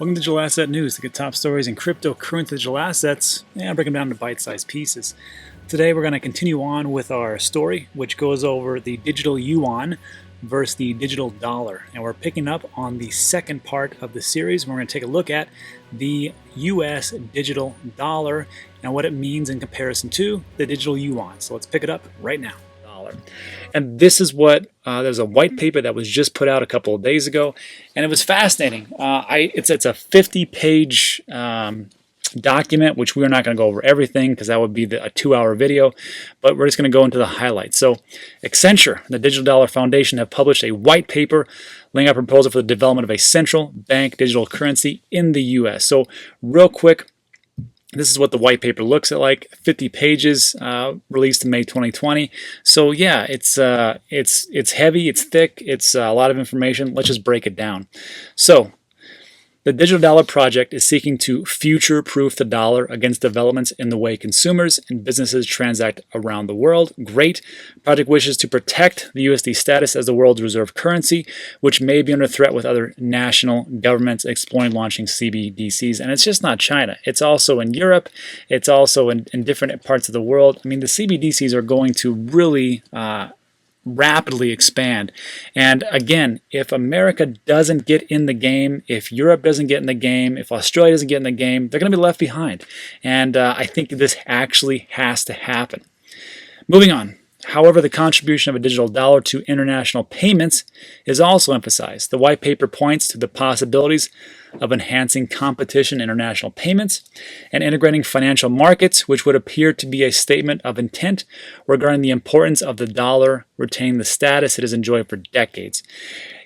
Welcome to Digital Asset News, to get top stories in cryptocurrency digital assets, and break them down into bite-sized pieces. Today we're going to continue on with our story, which goes over the digital Yuan versus the digital dollar. And we're picking up on the second part of the series. We're going to take a look at the US digital dollar and what it means in comparison to the digital Yuan. So let's pick it up right now. And this is what, there's a white paper that was just put out a couple of days ago, and it was fascinating. It's a 50-page document, which we're not going to go over everything because that would be a 2-hour video, but we're just going to go into the highlights. So Accenture, the Digital Dollar Foundation, have published a white paper laying out a proposal for the development of a central bank digital currency in the U.S. So real quick, this is what the white paper looks like. 50 pages, released in May 2020. So yeah, it's heavy, it's thick, it's a lot of information. Let's just break it down. So the Digital Dollar Project is seeking to future-proof the dollar against developments in the way consumers and businesses transact around the world. Great. Project wishes to protect the USD status as the world's reserve currency, which may be under threat with other national governments exploring launching CBDCs. And it's just not China. It's also in Europe. It's also in different parts of the world. I mean, the CBDCs are going to really rapidly expand. And again, if America doesn't get in the game, if Europe doesn't get in the game, if Australia doesn't get in the game, they're going to be left behind. And I think this actually has to happen. Moving on. However, the contribution of a digital dollar to international payments is also emphasized. The white paper points to the possibilities of enhancing competition in international payments and integrating financial markets, which would appear to be a statement of intent regarding the importance of the dollar retaining the status it has enjoyed for decades.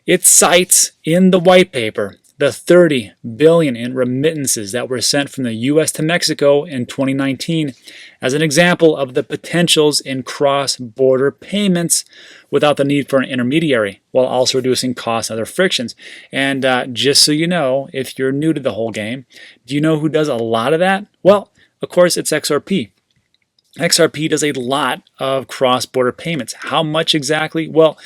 It cites in the white paper the $30 billion in remittances that were sent from the U.S. to Mexico in 2019 as an example of the potentials in cross-border payments without the need for an intermediary, while also reducing costs and other frictions. And just so you know, if you're new to the whole game, do you know who does a lot of that? Well, of course, it's XRP. XRP does a lot of cross-border payments. How much exactly? Well,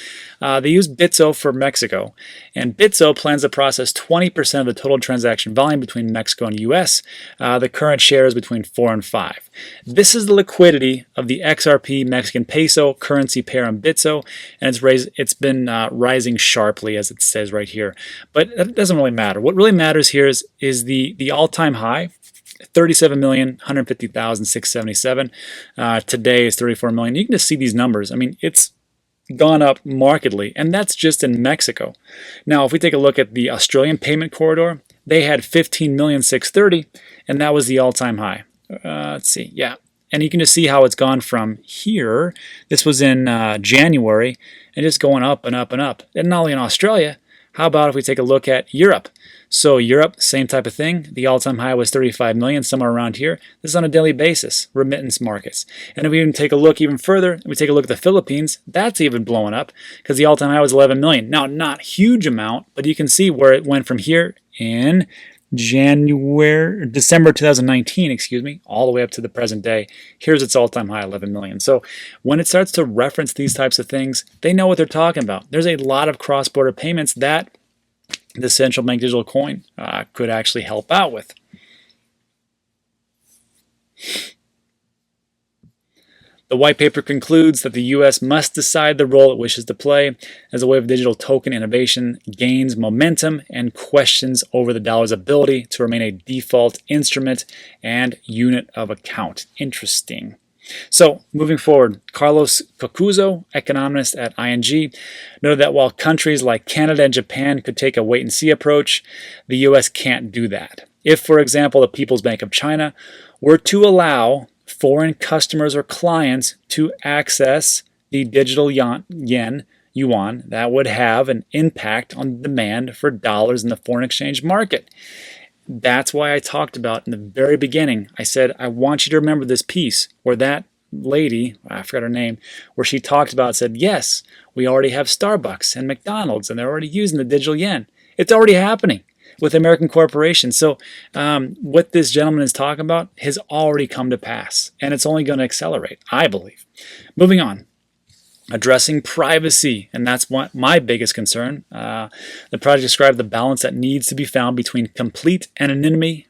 they use Bitso for Mexico, and Bitso plans to process 20% of the total transaction volume between Mexico and US. The current share is between 4 and 5. This is the liquidity of the XRP Mexican peso currency pair on Bitso, and it's been rising sharply, as it says right here. But that doesn't really matter. What really matters here is the all-time high. 37,150,677. Today is 34 million. You can just see these numbers. I mean, it's gone up markedly, and that's just in Mexico. Now, if we take a look at the Australian payment corridor, they had 15,630,000, and that was the all-time high. Let's see. Yeah. And you can just see how it's gone from here. This was in January, and just going up and up and up. And not only in Australia, how about if we take a look at Europe? So Europe, same type of thing. The all-time high was 35 million, somewhere around here. This is on a daily basis, remittance markets. And if we even take a look even further, we take a look at the Philippines, that's even blowing up because the all-time high was 11 million. Now, not huge amount, but you can see where it went from here in December 2019, all the way up to the present day. Here's its all-time high, 11 million. So when it starts to reference these types of things, they know what they're talking about. There's a lot of cross-border payments that the central bank digital coin could actually help out with. The white paper concludes that the U.S. must decide the role it wishes to play as a way of digital token innovation gains momentum and questions over the dollar's ability to remain a default instrument and unit of account. Interesting. So, moving forward, Carlos Cocuzzo, economist at ING, noted that while countries like Canada and Japan could take a wait-and-see approach, the U.S. can't do that. If, for example, the People's Bank of China were to allow foreign customers or clients to access the digital yuan, that would have an impact on demand for dollars in the foreign exchange market. That's why I talked about in the very beginning, I said, I want you to remember this piece where that lady, I forgot her name, where she talked about, said, yes, we already have Starbucks and McDonald's, and they're already using the digital yen. It's already happening with American corporations. So what this gentleman is talking about has already come to pass, and it's only going to accelerate, I believe. Moving on. addressing privacy, and that's my biggest concern. The project described the balance that needs to be found between complete anonymity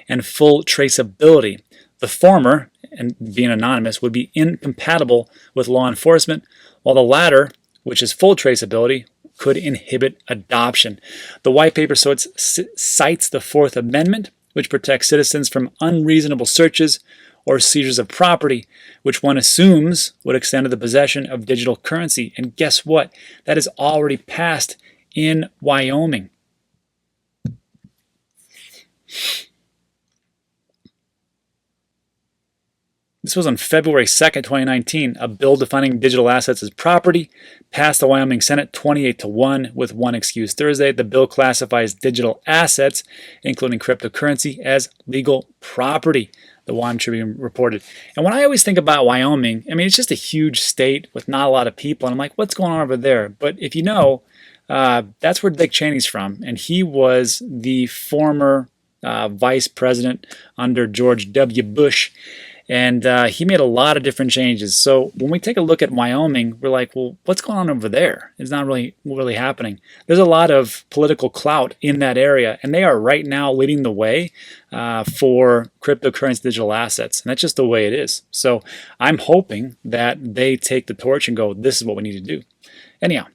and full traceability. The former, and being anonymous, would be incompatible with law enforcement, while the latter, which is full traceability, could inhibit adoption. The white paper cites the Fourth Amendment, which protects citizens from unreasonable searches or seizures of property, which one assumes would extend to the possession of digital currency. And guess what? That is already passed in Wyoming. This was on February 2nd, 2019. A bill defining digital assets as property passed the Wyoming Senate 28-1 with one excuse Thursday. The bill classifies digital assets, including cryptocurrency, as legal property, the Wyoming Tribune reported. And when I always think about Wyoming, I mean, it's just a huge state with not a lot of people. And I'm like, what's going on over there? But if you know, that's where Dick Cheney's from. And he was the former vice president under George W. Bush. And he made a lot of different changes. So when we take a look at Wyoming, we're like, well, what's going on over there? It's not really happening. There's a lot of political clout in that area, and they are right now leading the way for cryptocurrency digital assets. And that's just the way it is. So I'm hoping that they take the torch and go, this is what we need to do. Anyhow.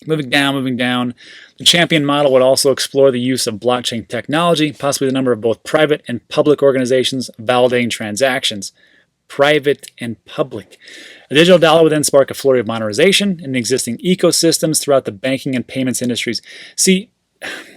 Moving down. The champion model would also explore the use of blockchain technology, possibly the number of both private and public organizations validating transactions. Private and public. A digital dollar would then spark a flurry of modernization in existing ecosystems throughout the banking and payments industries. See,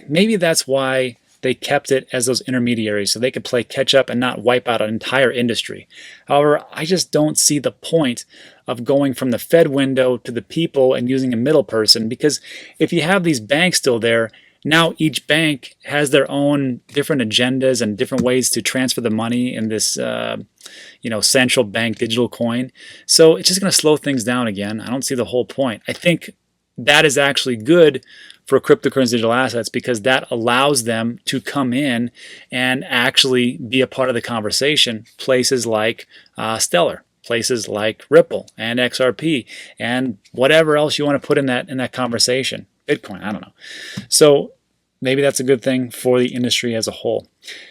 maybe that's why they kept it as those intermediaries so they could play catch up and not wipe out an entire industry. However, I just don't see the point of going from the Fed window to the people and using a middle person, because if you have these banks still there, now each bank has their own different agendas and different ways to transfer the money in this central bank digital coin. So it's just going to slow things down again. I don't see the whole point. I think that is actually good for cryptocurrency digital assets because that allows them to come in and actually be a part of the conversation. Places like Stellar, places like Ripple and XRP, and whatever else you want to put in that conversation. Bitcoin, I don't know. So maybe that's a good thing for the industry as a whole.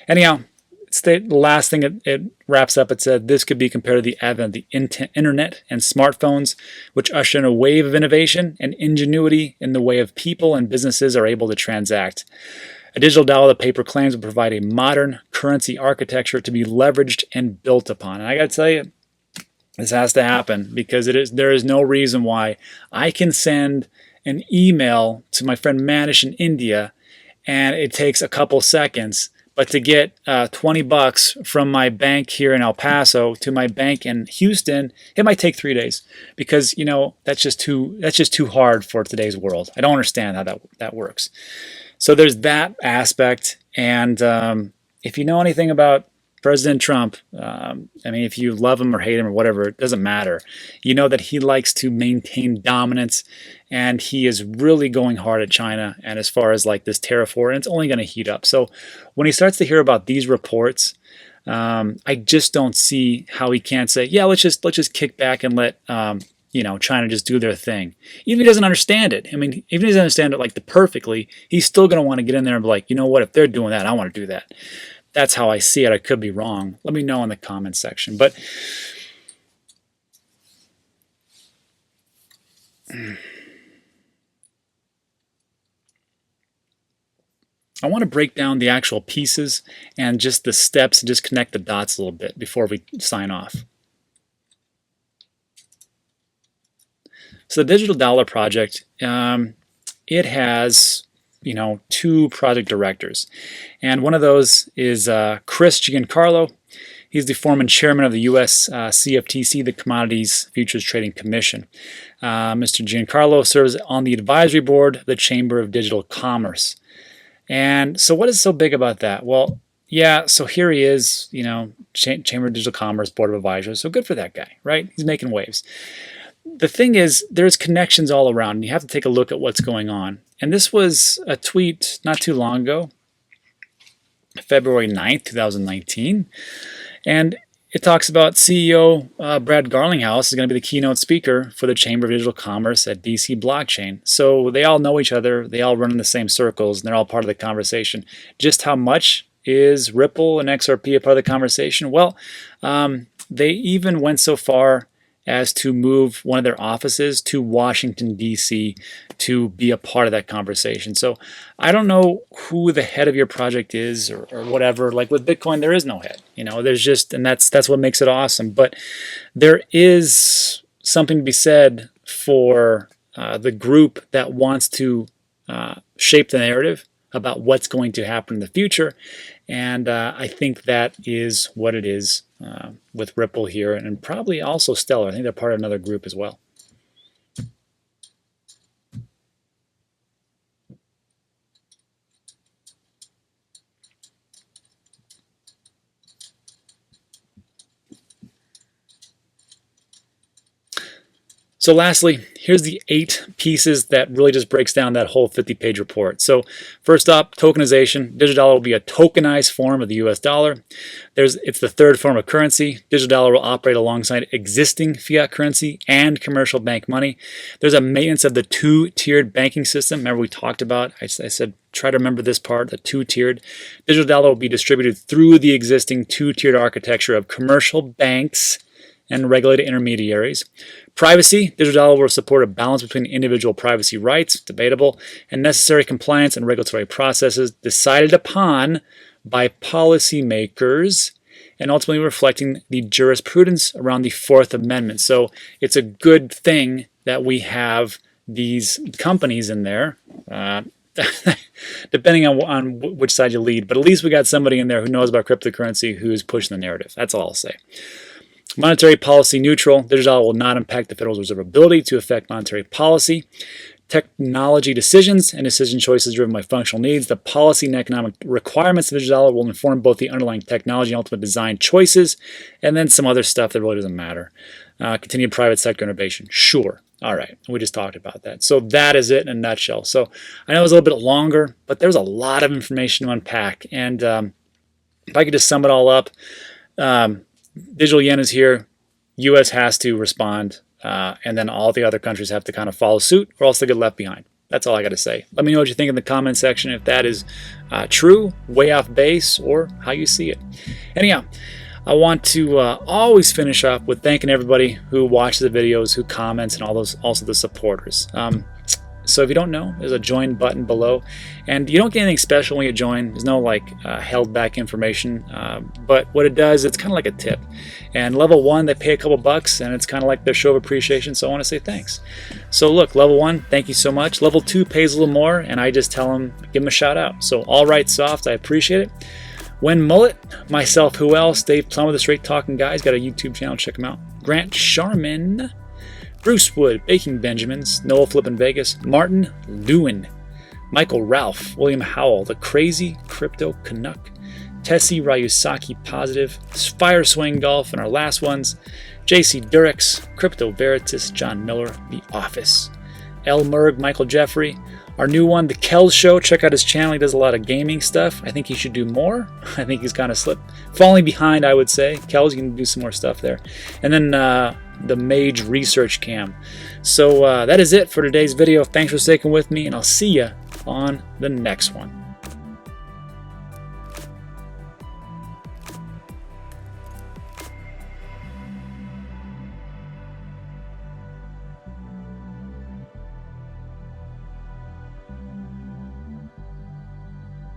Anyhow, it's the last thing it wraps up. It said this could be compared to the advent of the internet and smartphones, which usher in a wave of innovation and ingenuity in the way of people and businesses are able to transact. A digital dollar, the paper claims, will provide a modern currency architecture to be leveraged and built upon. And I got to tell you, this has to happen because there is no reason why I can send an email to my friend Manish in India and it takes a couple seconds. But to get $20 from my bank here in El Paso to my bank in Houston, it might take 3 days because that's just too hard for today's world. I don't understand how that works. So there's that aspect, and if you know anything about President Trump, if you love him or hate him or whatever, it doesn't matter. You know that he likes to maintain dominance, and he is really going hard at China. And as far as like this tariff war, and it's only going to heat up. So when he starts to hear about these reports, I just don't see how he can't say, yeah, let's just kick back and let China just do their thing. Even if he doesn't understand it. Even if he doesn't understand it perfectly, he's still going to want to get in there and be like, you know what? If they're doing that, I want to do that. That's how I see it. I could be wrong. Let me know in the comments section. But I want to break down the actual pieces and just the steps and just connect the dots a little bit before we sign off. So the Digital Dollar Project, it has two project directors. And one of those is Chris Giancarlo. He's the former chairman of the U.S. CFTC, the Commodities Futures Trading Commission. Mr. Giancarlo serves on the advisory board of the Chamber of Digital Commerce. And so what is so big about that? Well, yeah, so here he is, Chamber of Digital Commerce, Board of Advisors. So good for that guy, right? He's making waves. The thing is, there's connections all around, and you have to take a look at what's going on. And this was a tweet not too long ago February 9th, 2019. And it talks about CEO Brad Garlinghouse is going to be the keynote speaker for the Chamber of Digital Commerce at DC Blockchain. So they all know each other, they all run in the same circles, and they're all part of the conversation. Just how much is Ripple and XRP a part of the conversation? Well, they even went so far as to move one of their offices to Washington, D.C. to be a part of that conversation. So I don't know who the head of your project is or whatever. Like with Bitcoin, there is no head. There's just, and that's what makes it awesome. But there is something to be said for the group that wants to shape the narrative about what's going to happen in the future. And I think that is what it is with Ripple here, and probably also Stellar. I think they're part of another group as well. So lastly, here's the 8 pieces that really just breaks down that whole 50-page report. So first up, tokenization. Digital dollar will be a tokenized form of the US dollar. It's the third form of currency. Digital dollar will operate alongside existing fiat currency and commercial bank money. There's a maintenance of the 2-tiered banking system. Remember we talked about, I said, try to remember this part, the 2-tiered. Digital dollar will be distributed through the existing 2-tiered architecture of commercial banks and regulated intermediaries. Privacy, digital dollar will support a balance between individual privacy rights, debatable, and necessary compliance and regulatory processes decided upon by policymakers, and ultimately reflecting the jurisprudence around the Fourth Amendment. So it's a good thing that we have these companies in there, depending on which side you lead, but at least we got somebody in there who knows about cryptocurrency who's pushing the narrative. That's all I'll say. Monetary policy neutral. Digital dollar will not impact the Federal Reserve's ability to affect monetary policy. Technology decisions and decision choices driven by functional needs. The policy and economic requirements of digital dollar will inform both the underlying technology and ultimate design choices, and then some other stuff that really doesn't matter. Continued private sector innovation. Sure. All right. We just talked about that. So that is it in a nutshell. So I know it was a little bit longer, but there's a lot of information to unpack. And if I could just sum it all up, digital yen is here. U.S. has to respond, and then all the other countries have to kind of follow suit, or else they get left behind. That's all I got to say. Let me know what you think in the comment section, if that is true, way off base, or how you see it. Anyhow, I want to always finish up with thanking everybody who watches the videos, who comments, and all those, also the supporters. So if you don't know, there's a join button below, and you don't get anything special when you join. There's no held back information, but what it does, it's kind of like a tip. And level 1, they pay a couple bucks, and it's kind of like their show of appreciation, so I want to say thanks. So look, level 1, thank you so much. Level 2 pays a little more, and I just tell them, give them a shout out. So all right, soft, I appreciate it. When Mullet, myself, who else? Dave Plum of the Straight Talking Guys, got a YouTube channel, check him out. Grant Sharman, Bruce Wood, Baking Benjamins, Noah Flippin Vegas, Martin Lewin, Michael Ralph, William Howell, The Crazy Crypto Canuck, Tessie Ryusaki Positive, Fire Swing Golf, and our last ones, JC Durex, Crypto Veritas, John Miller, The Office, L. Murg, Michael Jeffrey, our new one, The Kells Show. Check out his channel. He does a lot of gaming stuff. I think he should do more. I think he's kind of falling behind, I would say. Kells, you can do some more stuff there. And then the Mage Research Cam. So that is it for today's video. Thanks for sticking with me, and I'll see you on the next one.